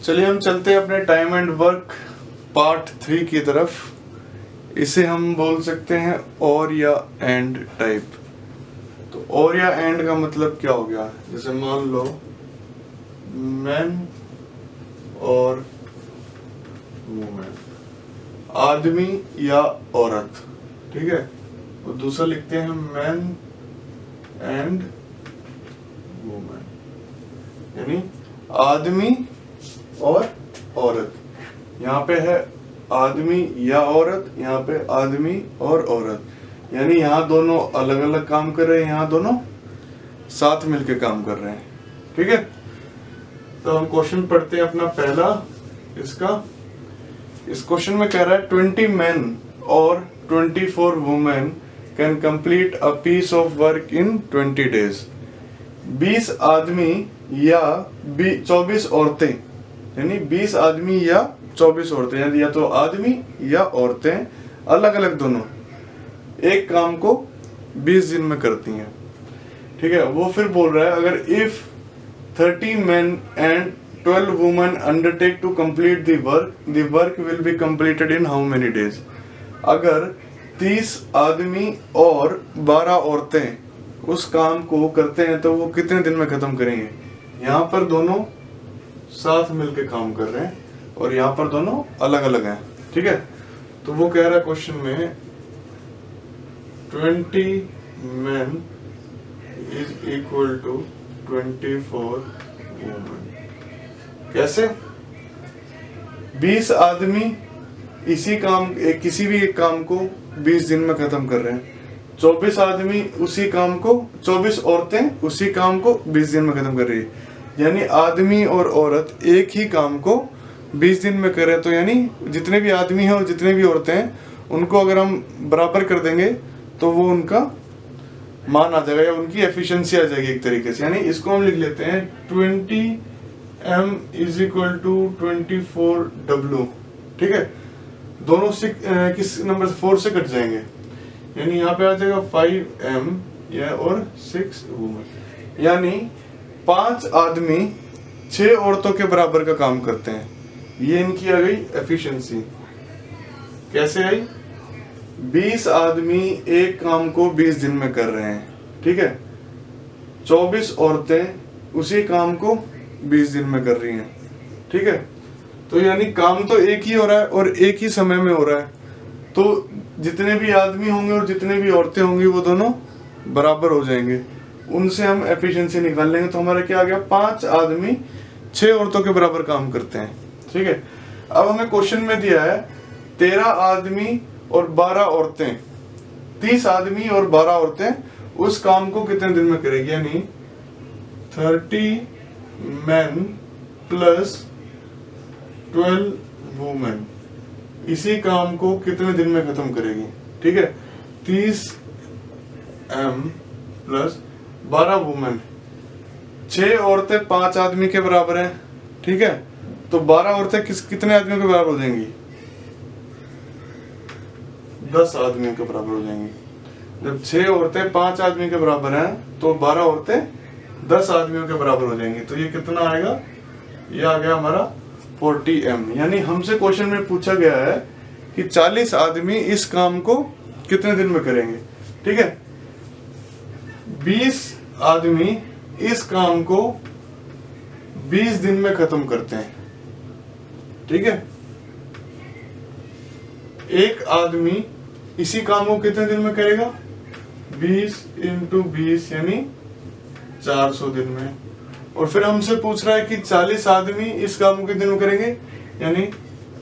चलिए हम चलते हैं अपने टाइम एंड वर्क पार्ट 3 की तरफ। इसे हम बोल सकते हैं और या एंड टाइप। तो और या एंड का मतलब क्या हो गया, जैसे मान लो मैन और वुमेन, आदमी या औरत, ठीक है। और दूसरा लिखते हैं मैन एंड वुमेन, यानी आदमी और औरत। यहाँ पे है आदमी या औरत, यहाँ पे आदमी और औरत, यानी यहाँ दोनों अलग अलग काम कर रहे हैं, यहाँ दोनों साथ मिलके काम कर रहे हैं, ठीक है। तो हम क्वेश्चन पढ़ते हैं अपना पहला इसका। इस क्वेश्चन में कह रहा है 20 men और 24 women can complete a piece of work in 20 days। 20 आदमी या 24 औरतें, यानी 20 आदमी या 24 औरतें, यानी या तो आदमी या औरतें अलग अलग दोनों एक काम को 20 दिन में करती हैं, ठीक है। वो फिर बोल रहा है अगर if 30 men and 12 women undertake to complete the work will be completed in how many days। अगर 30 आदमी और 12 औरतें उस काम को करते हैं तो वो कितने दिन में खत्म करेंगे। यहाँ पर दोनों साथ मिलके काम कर रहे हैं और यहाँ पर दोनों अलग अलग हैं, ठीक है। तो वो कह रहा है क्वेश्चन में 20 men is equal to 24 women। कैसे? 20 आदमी इसी काम किसी भी एक काम को 20 दिन में खत्म कर रहे हैं, 24 आदमी उसी काम को, 24 औरतें उसी काम को 20 दिन में खत्म कर रही है, यानी आदमी और औरत एक ही काम को 20 दिन में कर रहे हैं। तो यानी जितने भी आदमी हैं और जितने भी औरतें हैं उनको अगर हम बराबर कर देंगे तो वो उनका मान आ जाएगा या उनकी एफिशिएंसी आ जाएगी एक तरीके से। यानी इसको हम लिख लेते हैं 20m is equal to 24w, ठीक है। दोनों किस नंबर से 4 से कट जाएंगे, यानी यहाँ पे आ जाएगा 5m या और 6 वुमेन, यानी 5 आदमी 6 औरतों के बराबर का काम करते हैं। ये इनकी आ गई एफिशिएंसी। कैसे आई? 20 आदमी एक काम को 20 दिन में कर रहे हैं, ठीक है। 24 औरतें उसी काम को 20 दिन में कर रही हैं, ठीक है। तो यानी काम तो एक ही हो रहा है और एक ही समय में हो रहा है, तो जितने भी आदमी होंगे और जितने भी औरतें होंगी वो दोनों बराबर हो जाएंगे, उनसे हम एफिशिएंसी निकाल लेंगे। तो हमारा क्या आ गया, 5 आदमी 6 औरतों के बराबर काम करते हैं, ठीक है। अब हमें क्वेश्चन में दिया है 13 आदमी और 12 औरतें, 30 आदमी और 12 औरतें उस काम को कितने दिन में करेगी, यानी 30 men प्लस 12 women इसी काम को कितने दिन में खत्म करेगी, ठीक है। 30 m प्लस 12 वुमेन, 6 औरतें 5 आदमी के बराबर हैं, ठीक है। तो 12 औरतें कितने आदमियों के बराबर हो जाएंगी, 10 आदमियों के बराबर हो जाएंगी। जब 6 औरतें 5 आदमी के बराबर हैं तो 12 औरतें 10 आदमियों के बराबर हो जाएंगी। तो ये कितना आएगा, ये आ गया हमारा 40m। यानी हमसे क्वेश्चन में पूछा गया है कि 40 आदमी इस काम को कितने दिन में करेंगे, ठीक है। 20 आदमी इस काम को 20 दिन में खत्म करते हैं, ठीक है। एक आदमी इसी काम को कितने दिन में करेगा, 20 × 20 यानी 400 दिन में। और फिर हमसे पूछ रहा है कि 40 आदमी इस काम को कितने दिन में करेंगे, यानी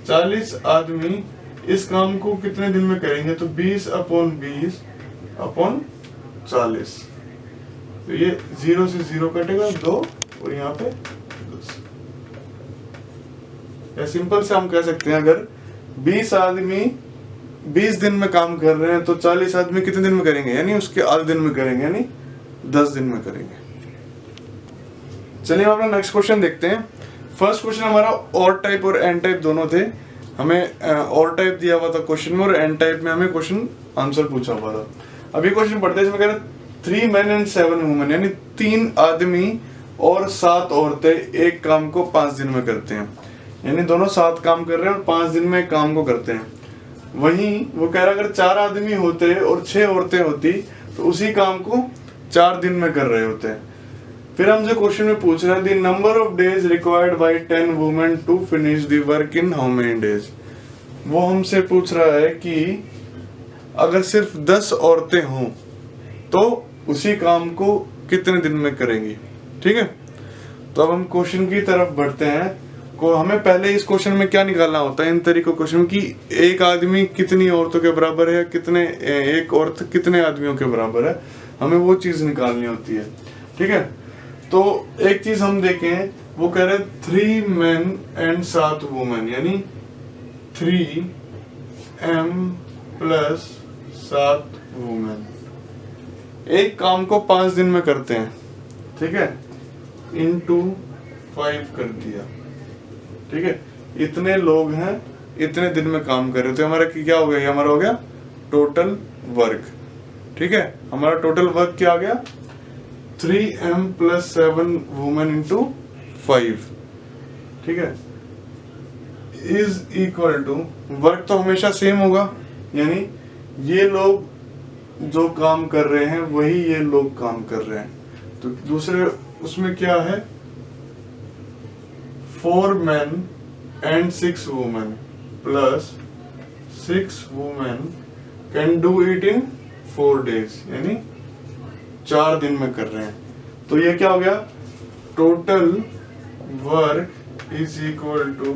40 आदमी इस काम को कितने दिन में करेंगे, तो 20/20/40। तो ये 0 से 0 कटेगा 2 और यहाँ पे 10। या सिंपल से हम कह सकते हैं अगर 20 आदमी 20 दिन में काम कर रहे हैं तो 40 आदमी कितने दिन में करेंगे, यानी उसके आधे दिन में करेंगे, यानी 10 दिन में करेंगे। चलिए हम अपना नेक्स्ट क्वेश्चन देखते हैं। फर्स्ट क्वेश्चन हमारा और टाइप और एन टाइप दोनों थे। हमें और टाइप दिया हुआ था क्वेश्चन में और एन टाइप में हमें क्वेश्चन आंसर पूछा हुआ था। अभी क्वेश्चन पढ़ते हैं, इसमें कह रहे 3 men and 7 women, यानी 3 आदमी और 7 औरतें एक काम को 5 दिन में करते हैं। यानी दोनों साथ काम कर रहे हैं और 5 दिन में काम को करते हैं। वहीं वो कह रहा अगर 4 आदमी होते और 6 औरतें होती तो उसी काम को 4 दिन में कर रहे होते हैं। फिर हमसे क्वेश्चन में पूछ रहा है the number of days required by 10 women to finish the work in how many days. वो हमसे पूछ रहा है कि अगर सिर्फ 10 औरतें हों तो उसी काम को कितने दिन में करेंगी। ठीक है, तो अब हम क्वेश्चन की तरफ बढ़ते हैं। को हमें पहले इस क्वेश्चन में क्या निकालना होता है इन तरीकों क्वेश्चन की, एक आदमी कितनी औरतों के बराबर है, कितने एक औरत कितने आदमियों के बराबर है, हमें वो चीज निकालनी होती है। ठीक है, तो एक चीज हम देखें, वो कह रहे 3 men एंड 7 वुमेन, यानी 3m प्लस 7 वुमेन एक काम को 5 दिन में करते हैं। ठीक है, इंटू 5 कर दिया। ठीक है, इतने लोग हैं, इतने दिन में काम कर रहे हैं, तो हमारा क्या हो गया, हमारा हो गया टोटल वर्क। ठीक है, हमारा टोटल वर्क क्या आ गया 3m प्लस 7 वुमेन इंटू 5। ठीक है, इज इक्वल टू, वर्क तो हमेशा सेम होगा, यानी ये लोग जो काम कर रहे हैं वही ये लोग काम कर रहे हैं। तो दूसरे उसमें क्या है 4 men and 6 women plus 6 women can do it in 4 days, यानी 4 दिन में कर रहे हैं। तो ये क्या हो गया total work is equal to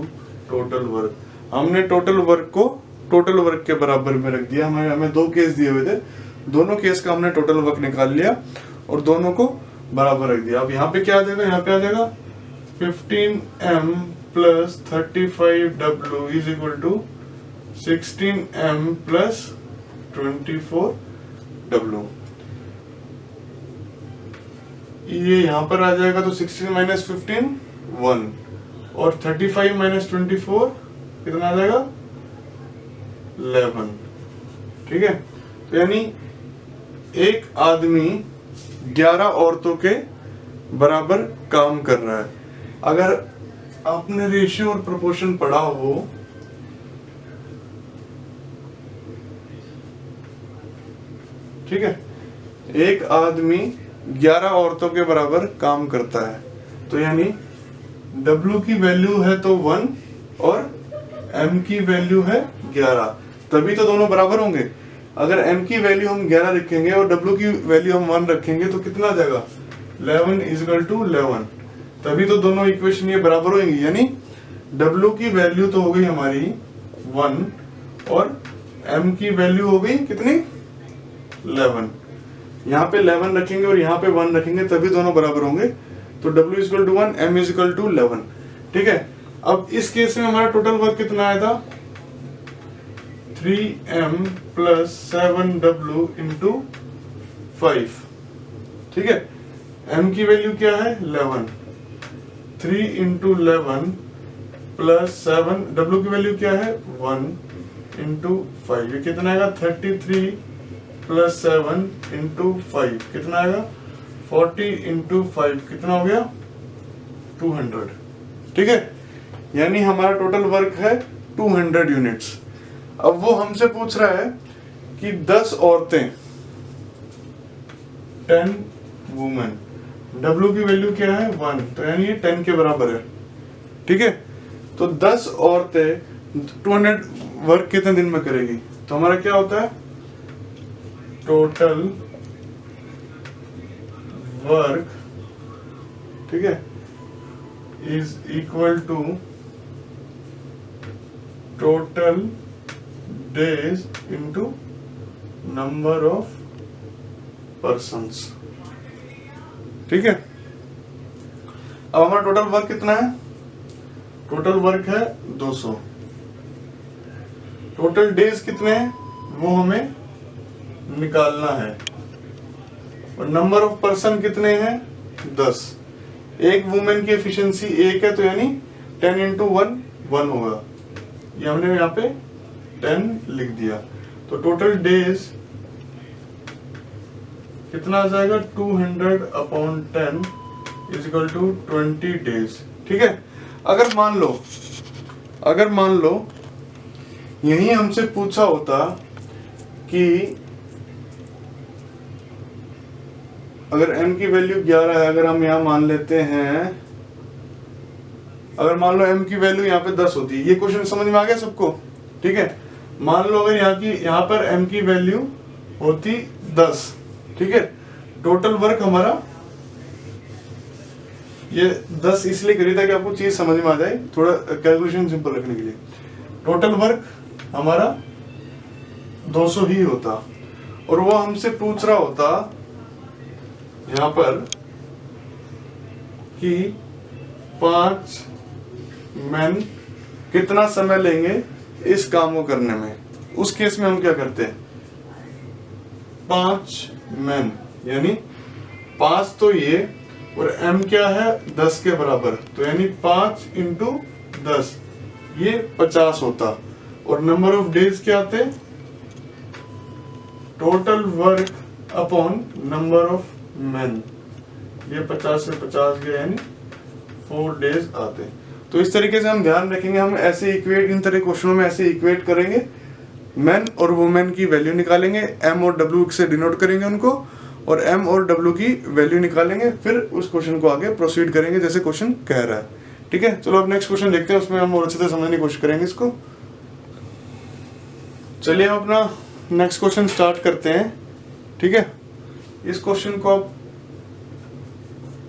total work. हमने टोटल वर्क को टोटल वर्क के बराबर में रख दिया। हमें 2 केस दिए हुए थे, दोनों केस का हमने टोटल वर्क निकाल लिया और दोनों को बराबर रख दिया। अब यहाँ पे क्या आ जाएगा, यहाँ पे आ जाएगा 15m plus 35w is equal to 16m plus 24w। ये यहाँ पर आ जाएगा तो 16 माइनस 15 1 और 35 माइनस 24 कितना आ जाएगा 11। ठीक है, तो यानी एक आदमी 11 औरतों के बराबर काम कर रहा है। अगर आपने रेशियो और प्रोपोर्शन पढ़ा हो ठीक है, एक आदमी 11 औरतों के बराबर काम करता है, तो यानी W की वैल्यू है तो 1 और M की वैल्यू है 11, तभी तो दोनों बराबर होंगे। अगर M की वैल्यू हम 11 रखेंगे और W की वैल्यू हम 1 रखेंगे तो कितना आ जाएगा 11 इज इक्वल टू 11, तभी तो दोनों इक्वेशन ये बराबर होंगी। यानी W की वैल्यू तो हो गई हमारी 1 और M की वैल्यू हो गई कितनी 11। यहाँ पे 11 रखेंगे और यहाँ पे 1 रखेंगे तभी दोनों बराबर होंगे, तो W is equal to 1, M is equal to 11। ठीक है, अब इस केस में हमारा टोटल वर्क कितना आया था 3m प्लस 7w इंटू 5। ठीक है, m की वैल्यू क्या है 11, 3 इंटू 11 प्लस 7, w की वैल्यू क्या है 1 इंटू 5, ये कितना आएगा 33 प्लस 7 इंटू 5 कितना आएगा 40 इंटू 5 कितना हो गया 200। ठीक है, यानी हमारा टोटल वर्क है 200 यूनिट्स। अब वो हमसे पूछ रहा है कि 10 औरतें 10 वुमेन, W की वैल्यू क्या है 1, तो यानी ये 10 के बराबर है। ठीक है, तो 10 औरतें 200 वर्क कितने दिन में करेगी, तो हमारा क्या होता है टोटल वर्क ठीक है is equal to total days into number of persons. ठीक है, अब हमारा टोटल वर्क कितना है, टोटल वर्क है 200। टोटल डेज कितने हैं वो हमें निकालना है, और नंबर ऑफ पर्सन कितने हैं 10। एक वुमेन की एफिशिएंसी 1 है, तो यानी 10 इंटू 1 होगा, ये हमने यहाँ पे 10 लिख दिया। तो टोटल डेज कितना आ जाएगा 200/10 इज इक्वल टू 20 डेज। ठीक है, अगर मान लो अगर मान लो यही हमसे पूछा होता कि अगर m की वैल्यू 11 है, अगर हम यहाँ मान लेते हैं, अगर मान लो m की वैल्यू यहाँ पे 10 होती, ये क्वेश्चन समझ में आ गया सबको? ठीक है, मान लो अगर यहाँ पर m की वैल्यू होती 10, ठीक है, टोटल वर्क हमारा, ये 10 इसलिए करी था कि आपको चीज समझ में आ जाए, थोड़ा कैलकुलेशन सिंपल रखने के लिए। टोटल वर्क हमारा 200 ही होता, और वो हमसे पूछ रहा होता यहाँ पर कि 5 मैन कितना समय लेंगे इस काम को करने में। उस केस में हम क्या करते हैं, 5 मैन यानी 5 तो ये, और m क्या है 10 के बराबर, तो यानी 5 इंटू 10 ये 50 होता, और नंबर ऑफ डेज क्या आते, total work upon number of man, ये 50 से 50 गया यानी 4 डेज आते। तो इस तरीके से हम ध्यान रखेंगे, हम ऐसे इक्वेट, इन तरह क्वेश्चनों में ऐसे इक्वेट करेंगे, मैन और वुमेन की वैल्यू निकालेंगे, m और w से डिनोट करेंगे उनको, और m और w की वैल्यू निकालेंगे, फिर उस क्वेश्चन को आगे प्रोसीड करेंगे जैसे क्वेश्चन कह रहा है। ठीक है, चलो अब नेक्स्ट क्वेश्चन देखते हैं, उसमें हम और अच्छे से समझने की कोशिश करेंगे इसको। चलिए हम अपना नेक्स्ट क्वेश्चन स्टार्ट करते हैं। ठीक है, इस क्वेश्चन को आप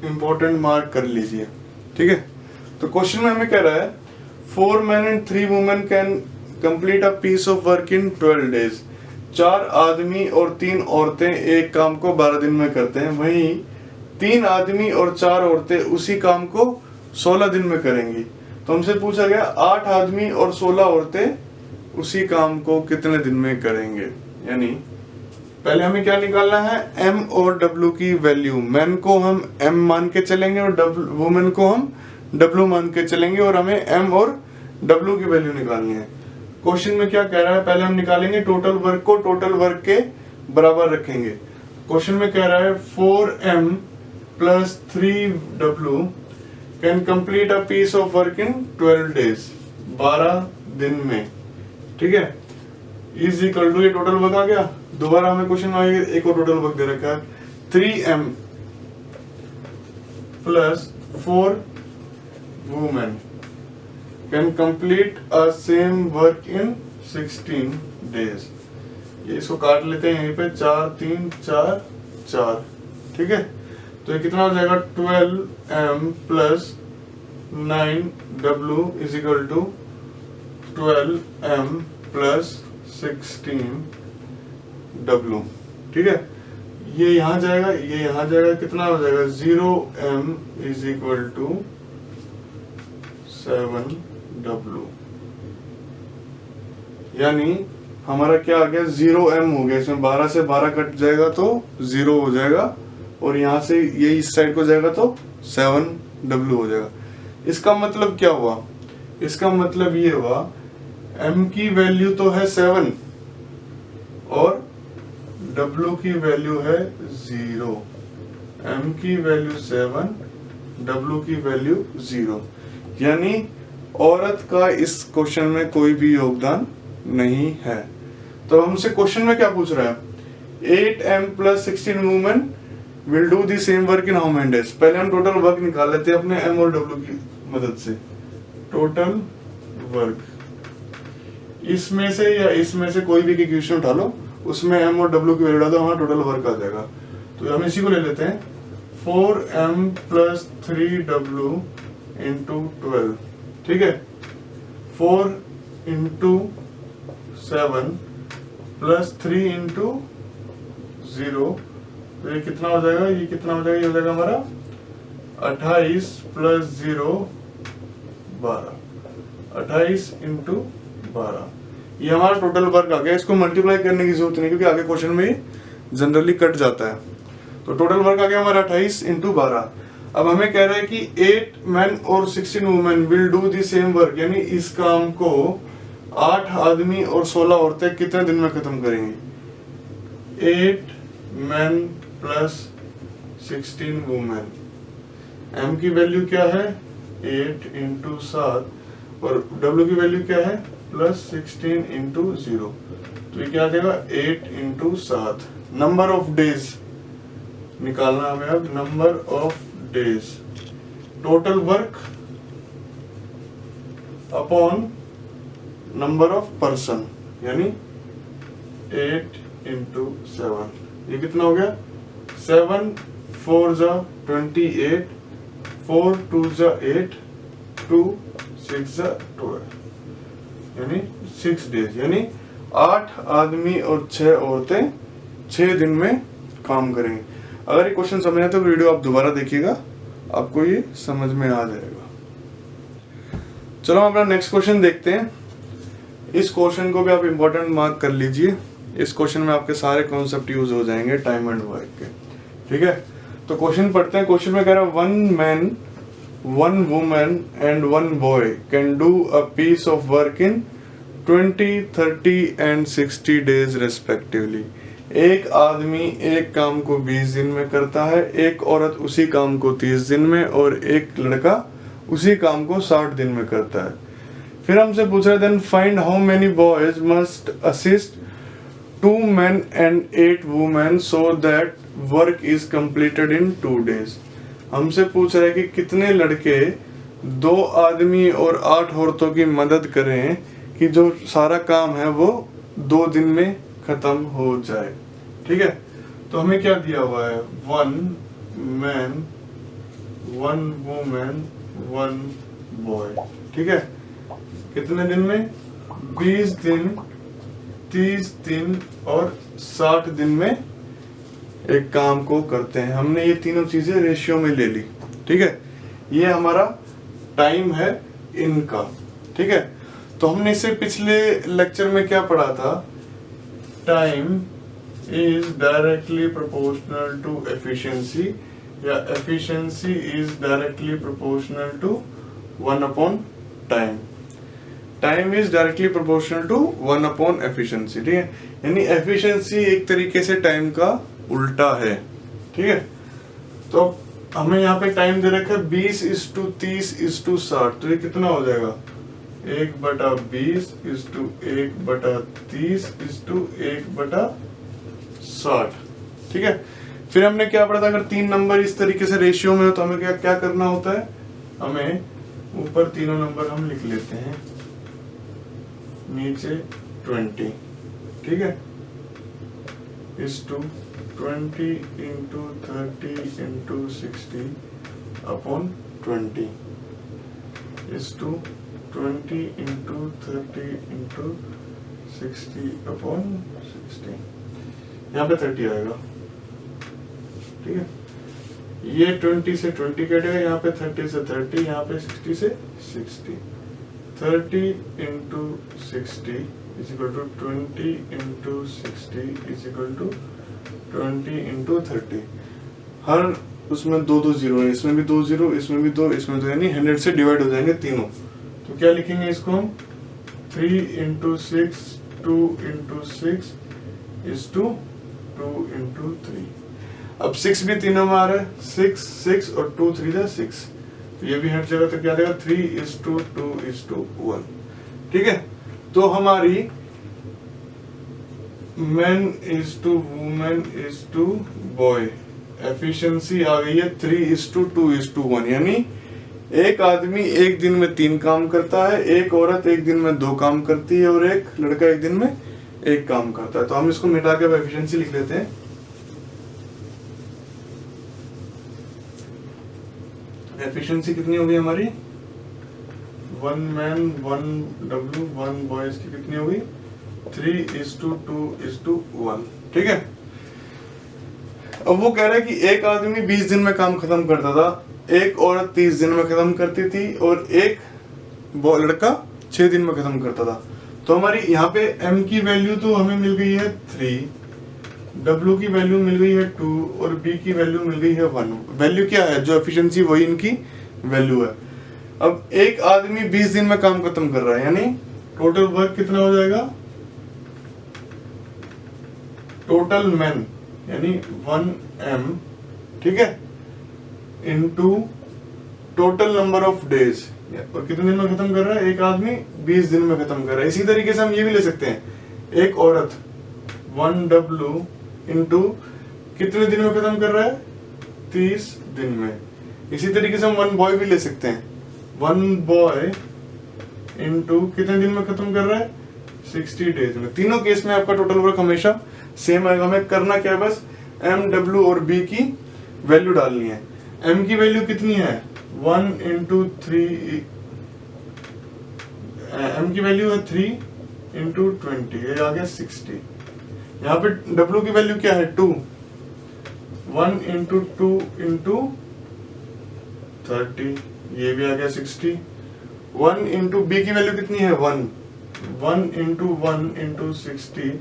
इंपॉर्टेंट मार्क कर लीजिए। ठीक है, तो क्वेश्चन में हमें कह रहा है 4 men and 3 women can complete a piece of work in 12 days। 4 आदमी और 3 औरतें एक काम को 12 दिन में करते हैं, वहीं 3 आदमी और 4 औरतें उसी काम को 16 दिन में करेंगी। तो हमसे पूछा गया 8 आदमी और 16 औरतें उसी काम को कितने दिन में करेंगे। यानी पहले हमें क्या निकालना है, m और w की वैल्यू। मैन को हम m मान के चलेंगे और वुमेन को हम w मान के चलेंगे, और हमें m और w की वैल्यू निकालनी है। क्वेश्चन में क्या कह रहा है, पहले हम निकालेंगे टोटल वर्क को टोटल वर्क के बराबर रखेंगे। क्वेश्चन में कह रहा है 4m plus 3w can complete a piece of work in 12 days, 12 दिन में। ठीक है, इज इक्वल टू, ये टोटल वर्क आ गया। दोबारा हमें क्वेश्चन में एक और टोटल वर्क दे रखा है, 3m plus 4 women can complete a same work in 16 days। ये इसको काट लेते हैं यहीं पे, 4 3 4 4। ठीक है, तो ये कितना हो जाएगा, 12m plus 9w is equal to 12m plus 16w। ठीक है, ये यहाँ जाएगा, ये यहाँ जाएगा, कितना हो जाएगा, 0m is equal to 7w। यानी हमारा क्या आ गया, 0m हो गया। इसमें 12 से 12 कट जाएगा तो 0 हो जाएगा, और यहाँ से ये इस साइड को जाएगा तो 7w हो जाएगा। इसका मतलब क्या हुआ, इसका मतलब ये हुआ m की वैल्यू तो है 7 और w की वैल्यू है 0। m की वैल्यू 7, w की वैल्यू 0। यानी औरत का इस क्वेश्चन में कोई भी योगदान नहीं है। तो हमसे क्वेश्चन में क्या पूछ रहा है, 8m plus 16 women will do the same work in how many days. पहले हम टोटल वर्क निकाल लेते हैं अपने m और w की मदद से। टोटल वर्क, इसमें से या इसमें से कोई भी क्वेश्चन उठा लो, उसमें m और w की वैल्यू डाल दो, हमारा टोटल वर्क आ जाएगा। तो हम इसी को ले लेते हैं, 4m प्लस 3w इंटू 12। ठीक है, 4 इंटू 7 प्लस 3 इंटू 0, तो ये कितना हो जाएगा, ये कितना हो जाएगा, ये हो जाएगा हमारा 28 प्लस 0 12, 28 इंटू 12। ये हमारा टोटल वर्क आ गया। इसको मल्टीप्लाई करने की जरूरत नहीं, क्योंकि आगे क्वेश्चन में जनरली कट जाता है। तो टोटल वर्क आ गया हमारा 28 इंटू 12। अब हमें कह रहा है कि 8 मैन और 16 women will do the same work, यानी इस काम को 8 आदमी और 16 औरतें कितने दिन में खत्म करेंगी। 8 मैन प्लस 16 वुमेन, m की वैल्यू क्या है 8 इंटू 7, और W की वैल्यू क्या है +16 इंटू 0, तो ये क्या आ जाएगा 8 इंटू 7। नंबर ऑफ डेज निकालना हमें अब, number of days, total work upon number of person, यानी 8 इंटू 7, ये कितना हो गया 7 4 जा 28, 4 2 जा 8, 2 6 जा 12, यानी 6 डेज, यानी 8 आदमी और 6 औरतें 6 दिन में काम करेंगे। अगर ये क्वेश्चन समझ आए तो वीडियो आप दोबारा देखिएगा, आपको ये समझ में आ जाएगा। चलो हम अपना नेक्स्ट क्वेश्चन देखते हैं। इस क्वेश्चन को भी आप इंपॉर्टेंट मार्क कर लीजिए, इस क्वेश्चन में आपके सारे कॉन्सेप्ट यूज हो जाएंगे टाइम एंड वर्क के, ठीक है। तो क्वेश्चन पढ़ते हैं। क्वेश्चन में कह रहा है 1 man 1 woman and 1 boy can do a piece of work in 20, 30 and 60 days respectively. एक आदमी एक काम को 20 दिन में करता है, एक औरत उसी काम को 30 दिन में, और एक लड़का उसी काम को 60 दिन में करता है। फिर हमसे पूछ रहे then find how many boys must assist 2 men and 8 women so that work is completed in 2 days। हमसे पूछ रहे कि कितने लड़के 2 आदमी और 8 औरतों की मदद करें कि जो सारा काम है वो 2 दिन में खत्म हो जाए, ठीक है। तो हमें क्या दिया हुआ है 1 man 1 woman 1 boy, ठीक है। कितने दिन में 20 दिन 30 दिन और 60 दिन में एक काम को करते हैं। हमने ये तीनों चीजें रेशियो में ले ली, ठीक है। ये हमारा टाइम है इनका, ठीक है। तो हमने इसे पिछले लेक्चर में क्या पढ़ा था, time is directly proportional to efficiency, या efficiency is directly proportional to 1 upon time. Time is directly proportional to 1 upon efficiency, ठीक है। यानी एफिशिएंसी एक तरीके से टाइम का उल्टा है, ठीक है। तो हमें यहाँ पे टाइम दे रखा है 20:30:60, तो ये कितना हो जाएगा 1/20:1/30:1/60, ठीक है। फिर हमने क्या पढ़ा था, अगर 3 नंबर इस तरीके से रेशियो में हो तो हमें क्या करना होता है, हमें ऊपर तीनों नंबर हम लिख लेते हैं, नीचे 20, ठीक है, /20 into 30 into 60 upon 20 /20 into 30 into 60 upon 60, यहाँ पे 30 आएगा, ठीक है। ये 20 से 20 कटेगा, यहाँ पे 30 से 30, यहाँ पे 60 से 60, 30 into 60 is equal to 20 into 60 is equal to 20 into 30। हर उसमें 2 जीरो है, इसमें भी 2 जीरो, इसमें भी 2, इसमें 2, यानी 100 से डिवाइड हो जाएंगे तीनों। तो क्या लिखेंगे इसको हम 3 into 6 2 into 6 is to 2 into 3। अब 6 भी तीनों में आ रहा है, 6 और 2 3 जा 6, तो ये भी हट जाएगा, तो क्या देगा 3:2:1, ठीक है। तो हमारी men is to woman is to boy efficiency आ गई है 3:2:1, यानी एक आदमी एक दिन में 3 काम करता है, एक औरत एक दिन में 2 काम करती है, और एक लड़का एक दिन में 1 काम करता है। तो हम इसको मिटा के एफिशिएंसी लिख लेते हैं। एफिशिएंसी कितनी होगी हमारी 1 man 1 W 1 बॉयज की कितनी होगी 3:2:1, ठीक है। अब वो कह रहा है कि एक आदमी 20 दिन में काम खत्म करता था, एक औरत 30 दिन में खत्म करती थी, और एक लड़का 6 दिन में खत्म करता था। तो हमारी यहाँ पे m की वैल्यू तो हमें मिल गई है 3, W की वैल्यू मिल गई है 2, और B की वैल्यू मिल गई है 1। वैल्यू क्या है, जो एफिशिएंसी वही इनकी वैल्यू है। अब एक आदमी 20 दिन में काम खत्म कर रहा है, यानी टोटल वर्क कितना हो जाएगा, टोटल मैन यानी 1m, ठीक है, into total number of days और कितने दिन में खत्म कर रहा है? एक आदमी 20 दिन में खत्म कर रहा है। इसी तरीके से हम ये भी ले सकते हैं, एक औरत 1W इंटू कितने दिन में खत्म कर रहा है? 30 दिन में। इसी तरीके से हम 1 बॉय भी ले सकते हैं, 1 बॉय इंटू कितने दिन में खत्म कर रहा है? 60 डेज में। तीनों केस में आपका टोटल वर्क हमेशा सेम आएगा। हमें करना क्या है, बस M, W और B की वैल्यू डालनी है। M की वैल्यू कितनी है? 1 इंटू 3, M की वैल्यू है 3 इंटू 20, ये आ गया 60। यहाँ पे W की वैल्यू क्या है? 2, 1 इंटू 2 इंटू 30, ये भी आ गया 60। 1 इंटू B की वैल्यू कितनी है? 1 इंटू 1 इंटू 60,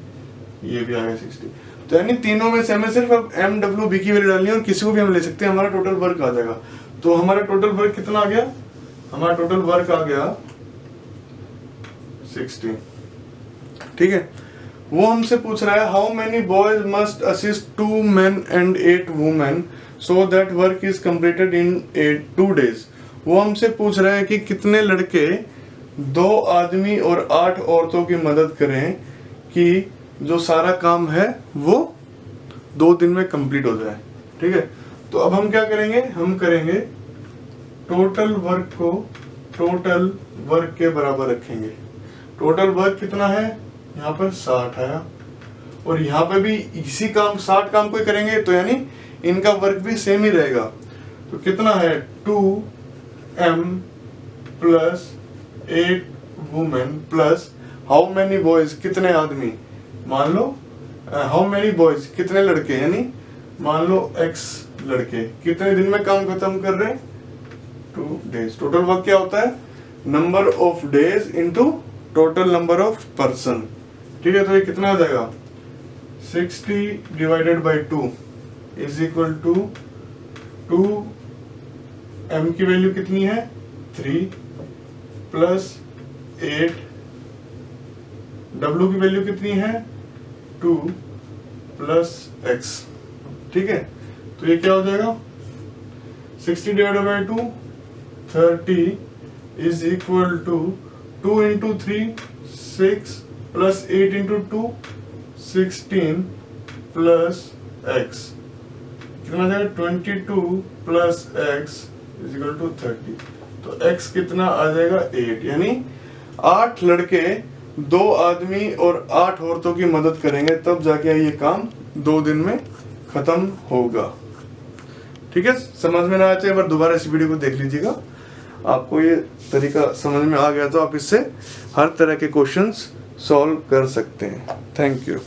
ये भी आ गया 60। तो यानी तीनों में से हमें सिर्फ अब M, W, B की वैल्यू डालनी है और किसी को भी हम ले सकते हैं, हमारा टोटल वर्क आ जाएगा। तो हमारा टोटल वर्क कितना आ गया? हमारा टोटल वर्क आ गया 60। ठीक है। वो हमसे पूछ रहा है how many boys must assist 2 men and 8 women so that work is completed in 2 days। वो हमसे पूछ रहा है कि कितने लड़के 2 आदमी और 8 औरतों की मदद करें कि जो सारा काम है वो 2 दिन में कंप्लीट हो जाए। ठीक है। तो अब हम क्या करेंगे? हम करेंगे टोटल वर्क को टोटल वर्क के बराबर रखेंगे। टोटल वर्क कितना है? यहाँ पर 60 आया और यहाँ पे भी इसी काम 60 काम को करेंगे, तो यानी इनका वर्क भी सेम ही रहेगा। तो कितना है? 2M plus 8 women plus how many boys, कितने आदमी, मान लो हाउ मेनी बॉयज, कितने लड़के, यानी मान लो X लड़के कितने दिन में काम खत्म कर रहे हैं? 2 days। टोटल वर्क क्या होता है? Number of days into total number of person. ठीक है। तो ये कितना आ जाएगा? 60 divided by 2 is equal to 2M की वैल्यू कितनी है? 3 प्लस 8, W की वैल्यू कितनी है? 2 प्लस X। ठीक है। तो ये क्या हो जाएगा? 60 divided by 2 30 is equal to 2 into 3 6 plus 8 into 2 16 plus X। कितना आ जाएगा? 22 plus X is equal to 30। तो X कितना आ जाएगा? 8। यानी 8 लड़के 2 आदमी और 8 औरतों की मदद करेंगे, तब जाके ये काम 2 दिन में खत्म होगा। ठीक है। समझ में ना आए तो एक बार दोबारा इस वीडियो को देख लीजिएगा। आपको ये तरीका समझ में आ गया तो आप इससे हर तरह के क्वेश्चंस सॉल्व कर सकते हैं। Thank you.